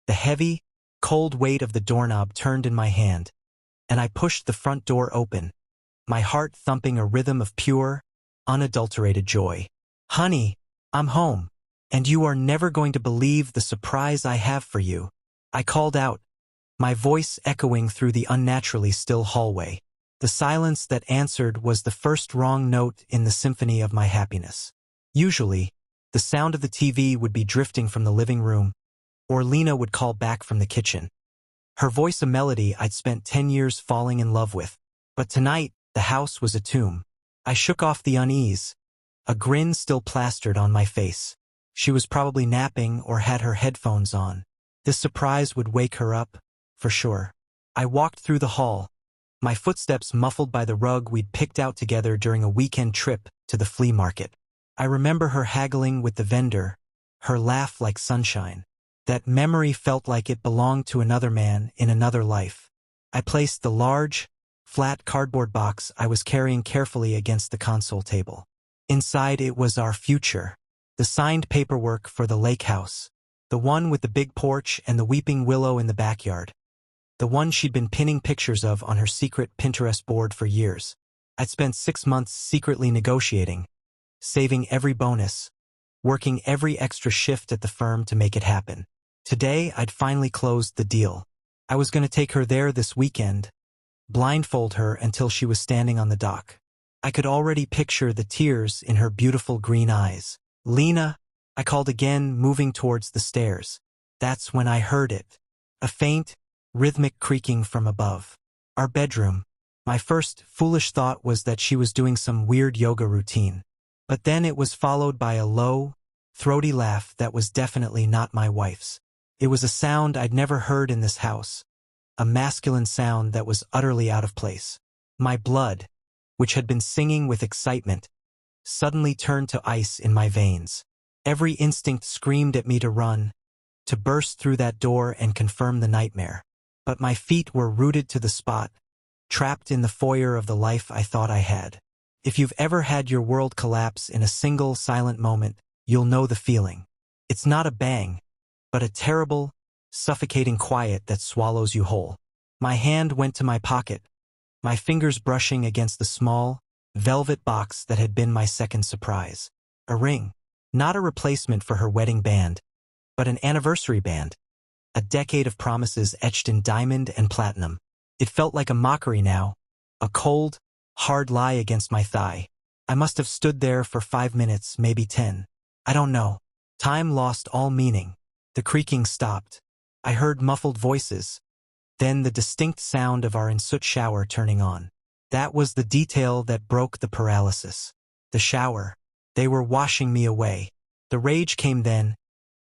The heavy, cold weight of the doorknob turned in my hand, and I pushed the front door open, my heart thumping a rhythm of pure, unadulterated joy. "Honey, I'm home, and you are never going to believe the surprise I have for you," I called out, my voice echoing through the unnaturally still hallway. The silence that answered was the first wrong note in the symphony of my happiness. Usually, the sound of the TV would be drifting from the living room, or Lena would call back from the kitchen. Her voice a melody I'd spent 10 years falling in love with. But tonight, the house was a tomb. I shook off the unease, a grin still plastered on my face. She was probably napping or had her headphones on. This surprise would wake her up, for sure. I walked through the hall, my footsteps muffled by the rug we'd picked out together during a weekend trip to the flea market. I remember her haggling with the vendor, her laugh like sunshine. That memory felt like it belonged to another man in another life. I placed the large, flat cardboard box I was carrying carefully against the console table. Inside it was our future, the signed paperwork for the lake house, the one with the big porch and the weeping willow in the backyard, the one she'd been pinning pictures of on her secret Pinterest board for years. I'd spent 6 months secretly negotiating, saving every bonus, working every extra shift at the firm to make it happen. Today, I'd finally closed the deal. I was going to take her there this weekend, blindfold her until she was standing on the dock. I could already picture the tears in her beautiful green eyes. "Lena," I called again, moving towards the stairs. That's when I heard it. A faint, rhythmic creaking from above. Our bedroom. My first foolish thought was that she was doing some weird yoga routine. But then it was followed by a low, throaty laugh that was definitely not my wife's. It was a sound I'd never heard in this house, a masculine sound that was utterly out of place. My blood, which had been singing with excitement, suddenly turned to ice in my veins. Every instinct screamed at me to run, to burst through that door and confirm the nightmare. But my feet were rooted to the spot, trapped in the foyer of the life I thought I had. If you've ever had your world collapse in a single silent moment, you'll know the feeling. It's not a bang, but a terrible, suffocating quiet that swallows you whole. My hand went to my pocket, my fingers brushing against the small, velvet box that had been my second surprise. A ring. Not a replacement for her wedding band, but an anniversary band. A decade of promises etched in diamond and platinum. It felt like a mockery now, a cold, hard lie against my thigh. I must have stood there for 5 minutes, maybe 10. I don't know. Time lost all meaning. The creaking stopped. I heard muffled voices. Then the distinct sound of our ensuite shower turning on. That was the detail that broke the paralysis. The shower. They were washing me away. The rage came then,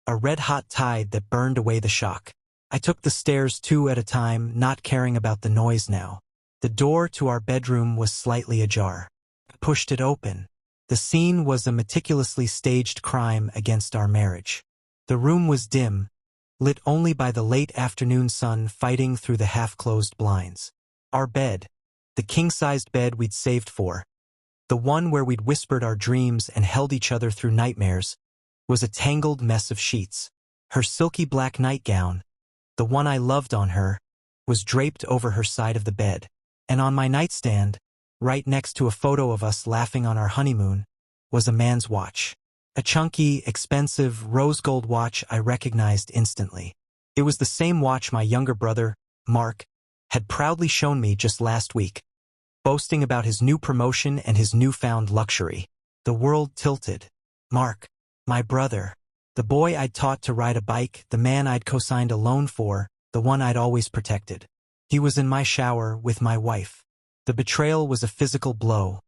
a red-hot tide that burned away the shock. I took the stairs 2 at a time, not caring about the noise now. The door to our bedroom was slightly ajar. I pushed it open. The scene was a meticulously staged crime against our marriage. The room was dim, lit only by the late afternoon sun fighting through the half-closed blinds. Our bed, the king-sized bed we'd saved for, the one where we'd whispered our dreams and held each other through nightmares, was a tangled mess of sheets. Her silky black nightgown, the one I loved on her, was draped over her side of the bed. And on my nightstand, right next to a photo of us laughing on our honeymoon, was a man's watch. A chunky, expensive, rose-gold watch I recognized instantly. It was the same watch my younger brother, Mark, had proudly shown me just last week, boasting about his new promotion and his newfound luxury. The world tilted. Mark, my brother, the boy I'd taught to ride a bike, the man I'd co-signed a loan for, the one I'd always protected. He was in my shower with my wife. The betrayal was a physical blow,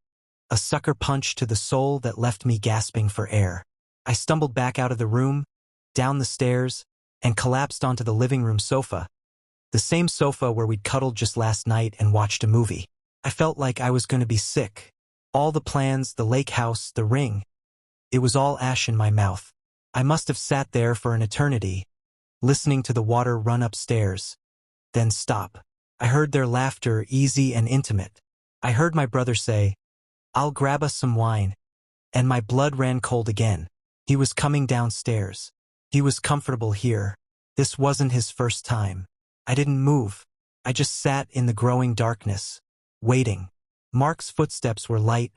a sucker punch to the soul that left me gasping for air. I stumbled back out of the room, down the stairs, and collapsed onto the living room sofa, the same sofa where we'd cuddled just last night and watched a movie. I felt like I was going to be sick. All the plans, the lake house, the ring. It was all ash in my mouth. I must have sat there for an eternity, listening to the water run upstairs, then stop. I heard their laughter, easy and intimate. I heard my brother say, "I'll grab us some wine," and my blood ran cold again. He was coming downstairs. He was comfortable here, This wasn't his first time. I didn't move. I just sat in the growing darkness, waiting. Mark's footsteps were light,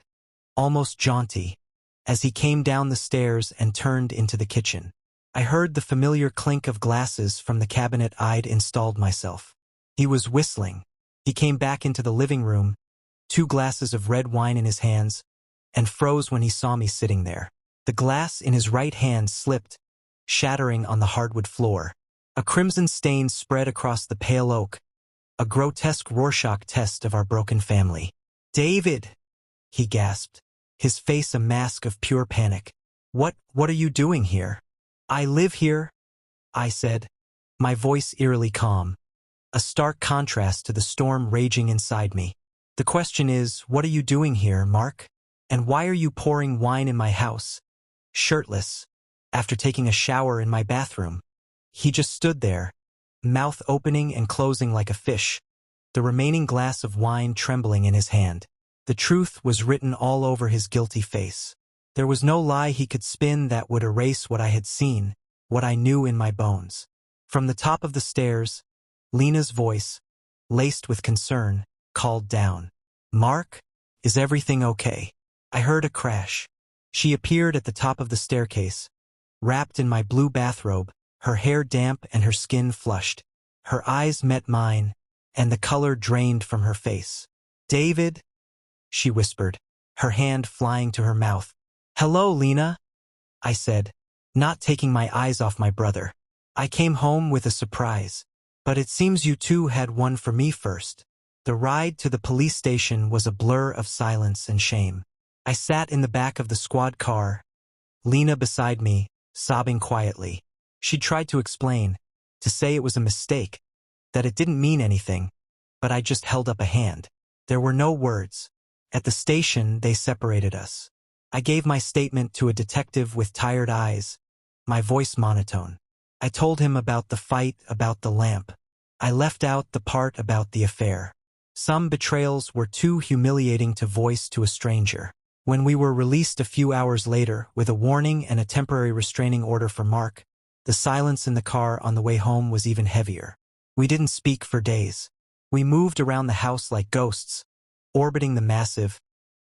almost jaunty, as he came down the stairs and turned into the kitchen. I heard the familiar clink of glasses from the cabinet I'd installed myself. He was whistling. He came back into the living room, 2 glasses of red wine in his hands, and froze when he saw me sitting there. The glass in his right hand slipped, shattering on the hardwood floor. A crimson stain spread across the pale oak, a grotesque Rorschach test of our broken family. "David!" he gasped, his face a mask of pure panic. What are you doing here?" "I live here," I said, my voice eerily calm, a stark contrast to the storm raging inside me. "The question is, what are you doing here, Mark? And why are you pouring wine in my house, shirtless, after taking a shower in my bathroom?" He just stood there, mouth opening and closing like a fish, the remaining glass of wine trembling in his hand. The truth was written all over his guilty face. There was no lie he could spin that would erase what I had seen, what I knew in my bones. From the top of the stairs, Lena's voice, laced with concern, called down. "Mark, is everything okay?" I heard a crash. She appeared at the top of the staircase, wrapped in my blue bathrobe, her hair damp and her skin flushed. Her eyes met mine, and the color drained from her face. "David," she whispered, her hand flying to her mouth. "Hello, Lena," I said, not taking my eyes off my brother. "I came home with a surprise, but it seems you two had one for me first." The ride to the police station was a blur of silence and shame. I sat in the back of the squad car, Lena beside me, sobbing quietly. She tried to explain, to say it was a mistake, that it didn't mean anything, but I just held up a hand. There were no words. At the station, they separated us. I gave my statement to a detective with tired eyes, my voice monotone. I told him about the fight, about the lamp. I left out the part about the affair. Some betrayals were too humiliating to voice to a stranger. When we were released a few hours later, with a warning and a temporary restraining order for Mark, the silence in the car on the way home was even heavier. We didn't speak for days. We moved around the house like ghosts, orbiting the massive,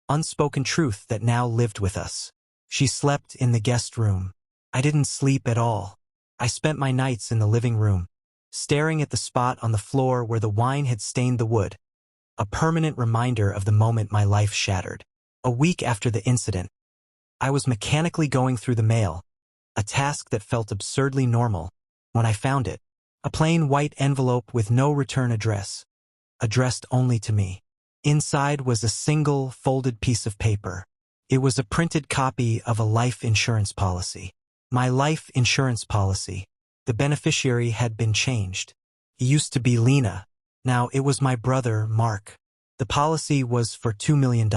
unspoken truth that now lived with us. She slept in the guest room. I didn't sleep at all. I spent my nights in the living room, staring at the spot on the floor where the wine had stained the wood, a permanent reminder of the moment my life shattered. A week after the incident, I was mechanically going through the mail, a task that felt absurdly normal, when I found it. A plain white envelope with no return address, addressed only to me. Inside was a single, folded piece of paper. It was a printed copy of a life insurance policy. My life insurance policy. The beneficiary had been changed. It used to be Lena. Now it was my brother, Mark. The policy was for $2 million.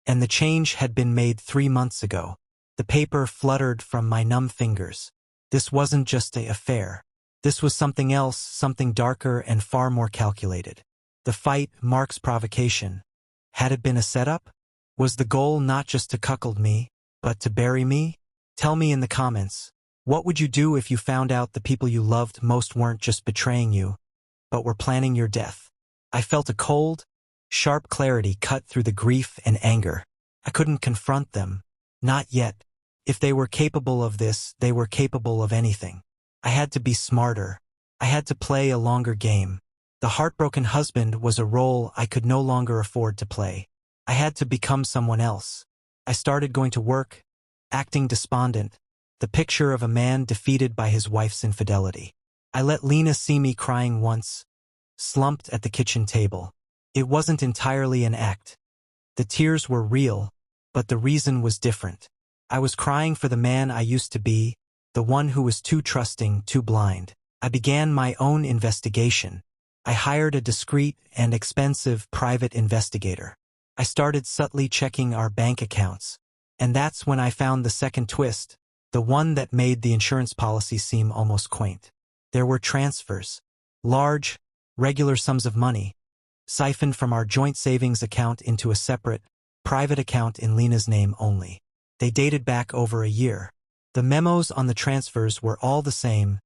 And the change had been made 3 months ago. The paper fluttered from my numb fingers. This wasn't just an affair. This was something else, something darker and far more calculated. The fight, Mark's provocation. Had it been a setup? Was the goal not just to cuckold me, but to bury me? Tell me in the comments. What would you do if you found out the people you loved most weren't just betraying you, but were planning your death? I felt a cold, sharp clarity cut through the grief and anger. I couldn't confront them. Not yet. If they were capable of this, they were capable of anything. I had to be smarter. I had to play a longer game. The heartbroken husband was a role I could no longer afford to play. I had to become someone else. I started going to work, acting despondent, the picture of a man defeated by his wife's infidelity. I let Lena see me crying once, slumped at the kitchen table. It wasn't entirely an act. The tears were real, but the reason was different. I was crying for the man I used to be, the one who was too trusting, too blind. I began my own investigation. I hired a discreet and expensive private investigator. I started subtly checking our bank accounts. And that's when I found the second twist, the one that made the insurance policy seem almost quaint. There were transfers, large, regular sums of money, siphoned from our joint savings account into a separate, private account in Lena's name only. They dated back over a year. The memos on the transfers were all the same,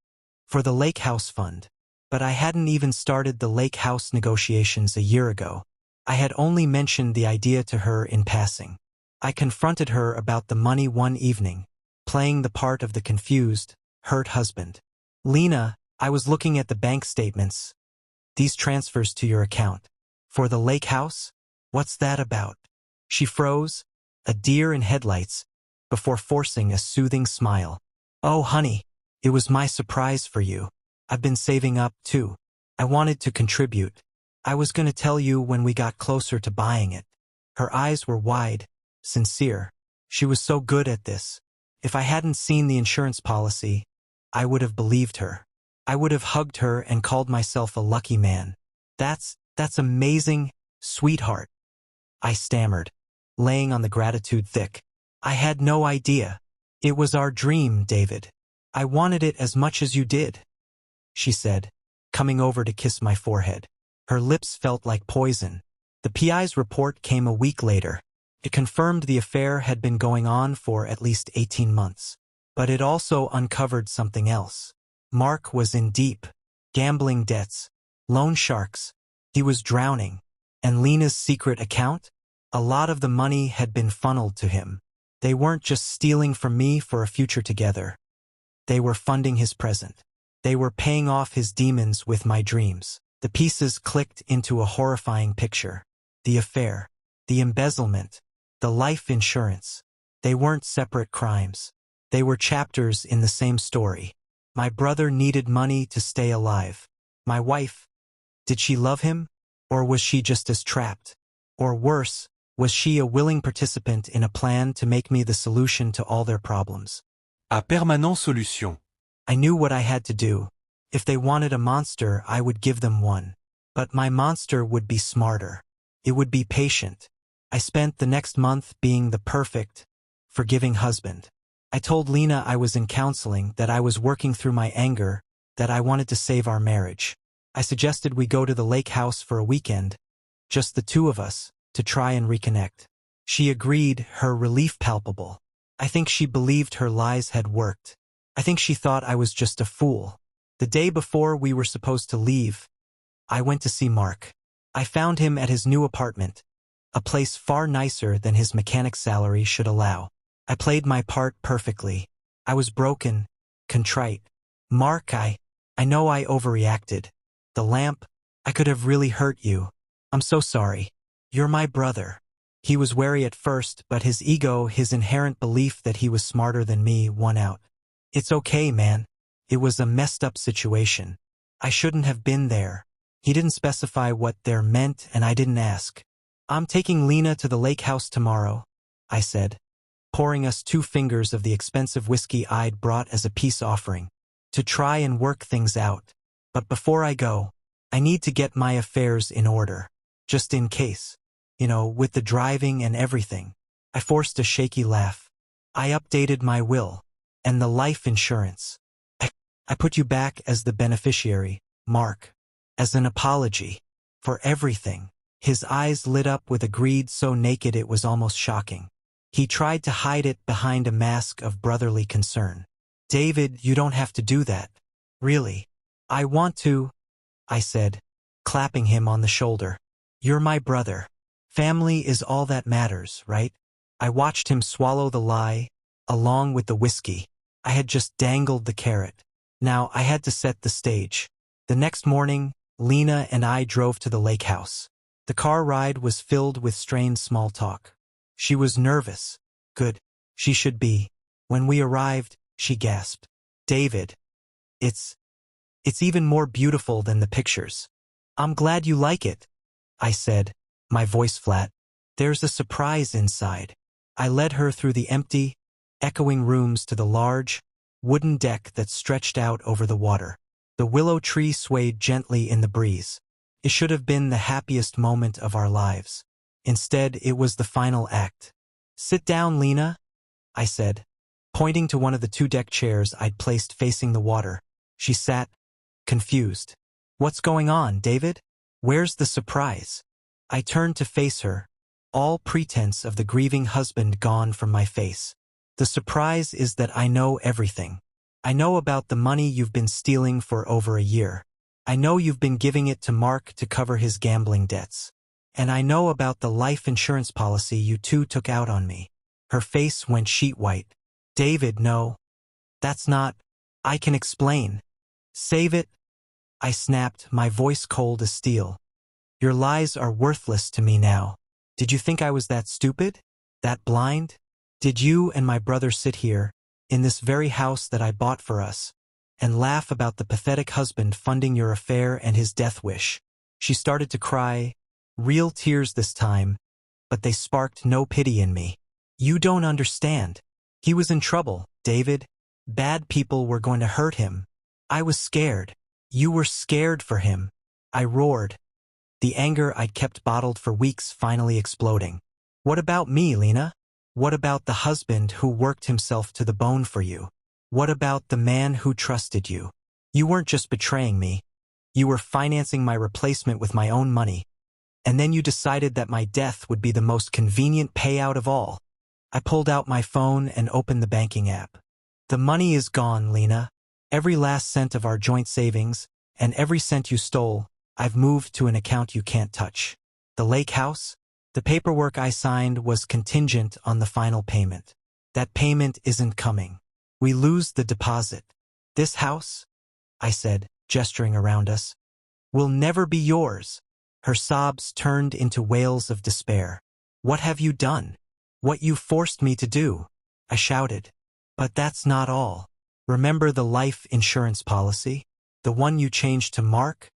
For the lake house fund. But I hadn't even started the lake house negotiations a year ago. I had only mentioned the idea to her in passing. I confronted her about the money one evening, playing the part of the confused, hurt husband. Lena, I was looking at the bank statements. These transfers to your account. For the lake house? What's that about? She froze, a deer in headlights, before forcing a soothing smile. Oh, honey, it was my surprise for you. I've been saving up, too. I wanted to contribute. I was going to tell you when we got closer to buying it. Her eyes were wide, sincere. She was so good at this. If I hadn't seen the insurance policy, I would have believed her. I would have hugged her and called myself a lucky man. That's amazing, sweetheart. I stammered, laying on the gratitude thick. I had no idea. It was our dream, David. I wanted it as much as you did, she said, coming over to kiss my forehead. Her lips felt like poison. The PI's report came a week later. It confirmed the affair had been going on for at least 18 months. But it also uncovered something else. Mark was in deep, gambling debts, loan sharks. He was drowning. And Lena's secret account? A lot of the money had been funneled to him. They weren't just stealing from me for a future together. They were funding his present. They were paying off his demons with my dreams. The pieces clicked into a horrifying picture. The affair, the embezzlement, the life insurance. They weren't separate crimes. They were chapters in the same story. My brother needed money to stay alive. My wife, did she love him? Or was she just as trapped? Or worse, was she a willing participant in a plan to make me the solution to all their problems? À permanent solution. I knew what I had to do. If they wanted a monster, I would give them one. But my monster would be smarter. It would be patient. I spent the next month being the perfect, forgiving husband. I told Lena I was in counseling, that I was working through my anger, that I wanted to save our marriage. I suggested we go to the lake house for a weekend, just the two of us, to try and reconnect. She agreed, her relief palpable. I think she believed her lies had worked. I think she thought I was just a fool. The day before we were supposed to leave, I went to see Mark. I found him at his new apartment, a place far nicer than his mechanic's salary should allow. I played my part perfectly. I was broken, contrite. Mark, I know I overreacted. The lamp, I could have really hurt you. I'm so sorry. You're my brother. He was wary at first, but his ego, his inherent belief that he was smarter than me, won out. It's okay, man. It was a messed up situation. I shouldn't have been there. He didn't specify what there meant, and I didn't ask. I'm taking Lena to the lake house tomorrow, I said, pouring us 2 fingers of the expensive whiskey I'd brought as a peace offering, to try and work things out. But before I go, I need to get my affairs in order, just in case. With the driving and everything. I forced a shaky laugh. I updated my will, and the life insurance. I put you back as the beneficiary, Mark, as an apology for everything. His eyes lit up with a greed so naked it was almost shocking. He tried to hide it behind a mask of brotherly concern. David, you don't have to do that. Really. I want to, I said, clapping him on the shoulder. You're my brother. Family is all that matters, right? I watched him swallow the lie, along with the whiskey. I had just dangled the carrot. Now I had to set the stage. The next morning, Lena and I drove to the lake house. The car ride was filled with strained small talk. She was nervous. Good. She should be. When we arrived, she gasped. David. It's even more beautiful than the pictures. I'm glad you like it, I said, my voice flat. There's a surprise inside. I led her through the empty, echoing rooms to the large, wooden deck that stretched out over the water. The willow tree swayed gently in the breeze. It should have been the happiest moment of our lives. Instead, it was the final act. Sit down, Lena, I said, pointing to one of the 2 deck chairs I'd placed facing the water. She sat, confused. What's going on, David? Where's the surprise? I turned to face her, all pretense of the grieving husband gone from my face. The surprise is that I know everything. I know about the money you've been stealing for over a year. I know you've been giving it to Mark to cover his gambling debts. And I know about the life insurance policy you two took out on me. Her face went sheet white. David, no. That's not. I can explain. Save it. I snapped, my voice cold as steel. Your lies are worthless to me now. Did you think I was that stupid? That blind? Did you and my brother sit here, in this very house that I bought for us, and laugh about the pathetic husband funding your affair and his death wish? She started to cry, real tears this time, but they sparked no pity in me. You don't understand. He was in trouble, David. Bad people were going to hurt him. I was scared. You were scared for him. I roared, the anger I'd kept bottled for weeks finally exploding. What about me, Lena? What about the husband who worked himself to the bone for you? What about the man who trusted you? You weren't just betraying me. You were financing my replacement with my own money. And then you decided that my death would be the most convenient payout of all. I pulled out my phone and opened the banking app. The money is gone, Lena. Every last cent of our joint savings, and every cent you stole, I've moved to an account you can't touch. The lake house? The paperwork I signed was contingent on the final payment. That payment isn't coming. We lose the deposit. This house, I said, gesturing around us, will never be yours. Her sobs turned into wails of despair. What have you done? What you forced me to do? I shouted. But that's not all. Remember the life insurance policy? The one you changed to Mark?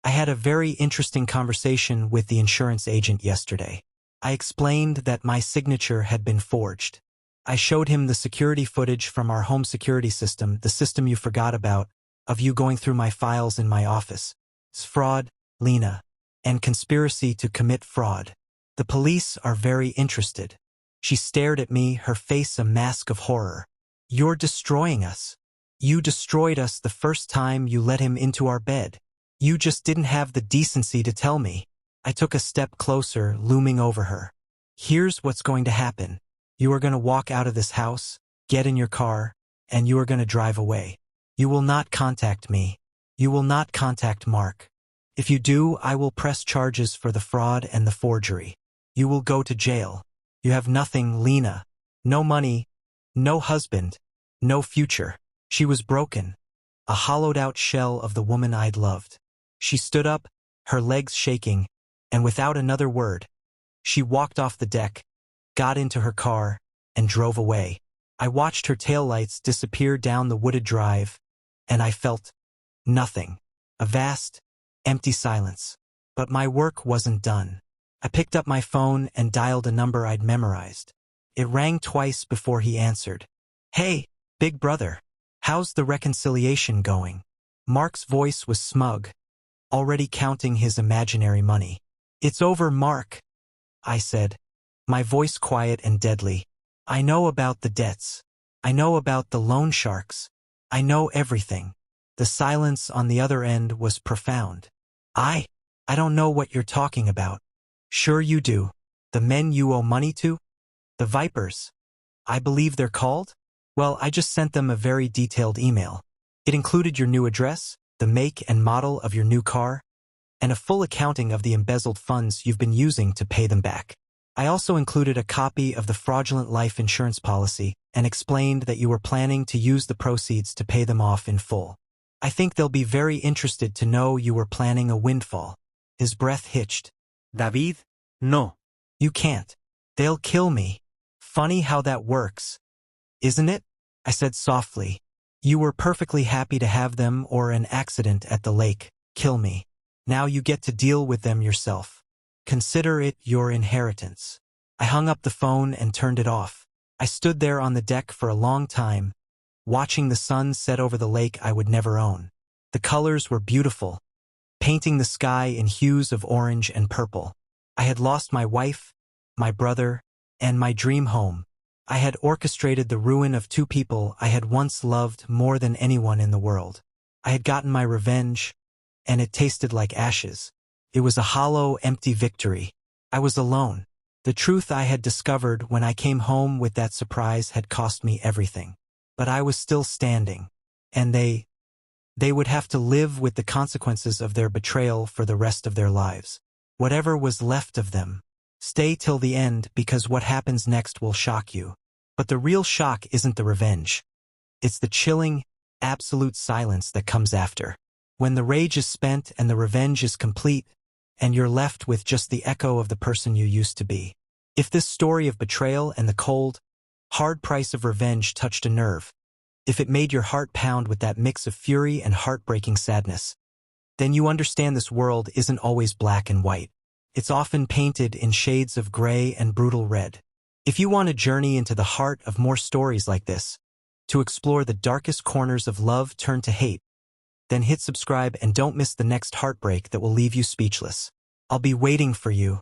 I had a very interesting conversation with the insurance agent yesterday. I explained that my signature had been forged. I showed him the security footage from our home security system, the system you forgot about, of you going through my files in my office. It's fraud, Lena, and conspiracy to commit fraud. The police are very interested. She stared at me, her face a mask of horror. You're destroying us. You destroyed us the first time you let him into our bed. You just didn't have the decency to tell me. I took a step closer, looming over her. Here's what's going to happen. You are going to walk out of this house, get in your car, and you are going to drive away. You will not contact me. You will not contact Mark. If you do, I will press charges for the fraud and the forgery. You will go to jail. You have nothing, Lena. No money, no husband, no future. She was broken, a hollowed-out shell of the woman I'd loved. She stood up, her legs shaking, and without another word, she walked off the deck, got into her car, and drove away. I watched her taillights disappear down the wooded drive, and I felt nothing. A vast, empty silence. But my work wasn't done. I picked up my phone and dialed a number I'd memorized. It rang twice before he answered. Hey, big brother. How's the reconciliation going? Mark's voice was smug, already counting his imaginary money. It's over, Mark, I said, my voice quiet and deadly. I know about the debts. I know about the loan sharks. I know everything. The silence on the other end was profound. I don't know what you're talking about. Sure you do. The men you owe money to? The Vipers. I believe they're called? Well, I just sent them a very detailed email. It included your new address, the make and model of your new car, and a full accounting of the embezzled funds you've been using to pay them back. I also included a copy of the fraudulent life insurance policy and explained that you were planning to use the proceeds to pay them off in full. I think they'll be very interested to know you were planning a windfall. His breath hitched. David, no. You can't. They'll kill me. Funny how that works, isn't it? I said softly. You were perfectly happy to have them or an accident at the lake kill me. Now you get to deal with them yourself. Consider it your inheritance. I hung up the phone and turned it off. I stood there on the deck for a long time, watching the sun set over the lake I would never own. The colors were beautiful, painting the sky in hues of orange and purple. I had lost my wife, my brother, and my dream home. I had orchestrated the ruin of two people I had once loved more than anyone in the world. I had gotten my revenge, and it tasted like ashes. It was a hollow, empty victory. I was alone. The truth I had discovered when I came home with that surprise had cost me everything. But I was still standing. and they would have to live with the consequences of their betrayal for the rest of their lives. Whatever was left of them. Stay till the end because what happens next will shock you. But the real shock isn't the revenge. It's the chilling, absolute silence that comes after. When the rage is spent and the revenge is complete, and you're left with just the echo of the person you used to be. If this story of betrayal and the cold, hard price of revenge touched a nerve, if it made your heart pound with that mix of fury and heartbreaking sadness, then you understand this world isn't always black and white. It's often painted in shades of gray and brutal red. If you want a journey into the heart of more stories like this, to explore the darkest corners of love turned to hate, then hit subscribe and don't miss the next heartbreak that will leave you speechless. I'll be waiting for you.